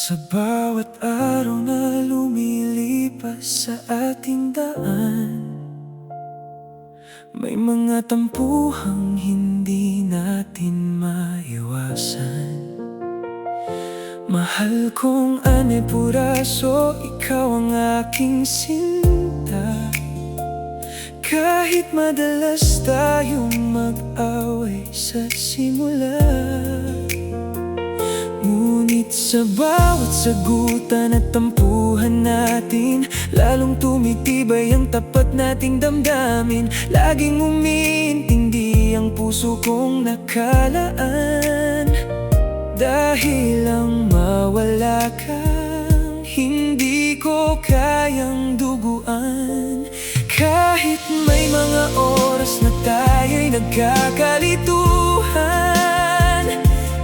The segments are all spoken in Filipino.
Sa bawat araw na lumilipas sa ating daan, may mga tampuhang hindi natin maiwasan. Mahal kong Ane Puraso, ikaw ang aking sinta. Kahit madalas tayong mag-away sa simula, ngunit sa bawat sagutan at tampuhan natin, lalong tumitibay ang tapat nating damdamin. Laging umiintindi ang puso kong nakalaan. Dahil ang mawala kang hindi ko kayang duguan. Kahit may mga oras na tayo'y nagkakalituhan,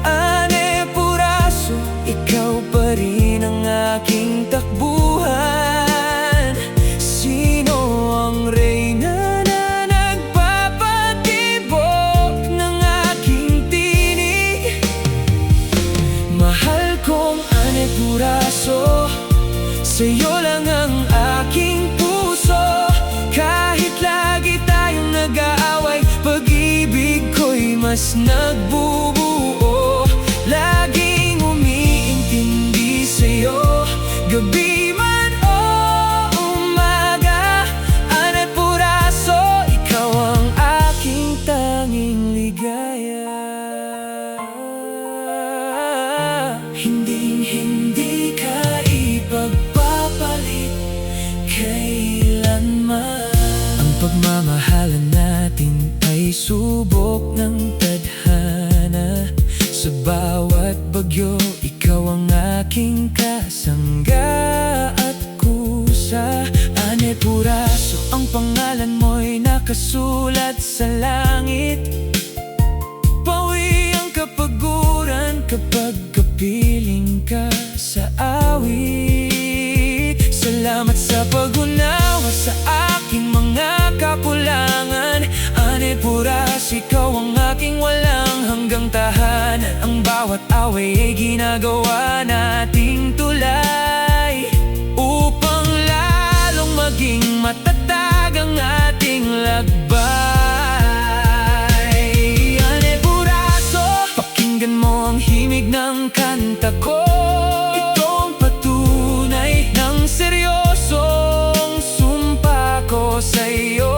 Ane Puraso, ikaw pa rin ang aking takbuhan. Sino ang reyna na nagpapatibok ng aking tinig? Mahal kong Ane Puraso, sa'yo lang ang aking puso. Kahit lagi tayong nag-aaway, pag-ibig ko'y mas nagbubuo. Laging umiintindi sa'yo, gabi man o umaga. Ane Puraso, ikaw ang aking tanging ligaya. Hinding-hindi ka ipagpapalit kailanman. Ang pagmamahalan natin ay subok ng tadhana. Sa bawat bagyo, ikaw ang aking kasangga at kusa. Ane Puraso, ang pangalan mo'y nakasulat sa langit. Pawi ang kapaguran kapag kapiling ka sa awit. Salamat sa pag-unawa sa aking mga kakulangan. Ane Puraso, ikaw ang aking walang hanggang tahanan. Ang bawat away ay ginagawa nating tulay upang lalong maging matatag ang ating lakbay. Ane Puraso, pakinggan mo ang himig ng kanta ko. Ito ang patunay ng seryosong sumpa ko sa'yo.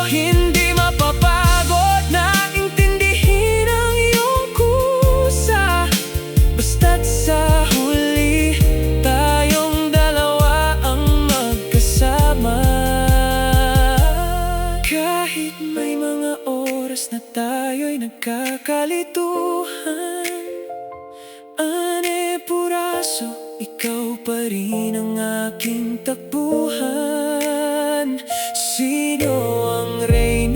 Hindi mapapagod na intindihin ang iyong kusa. Basta't sa huli, tayong dalawa ang magkasama. Kahit may mga oras na tayo'y nagkakalituhan, Ane Puraso, ikaw pa rin ang aking takbuhan. Sino ang reyna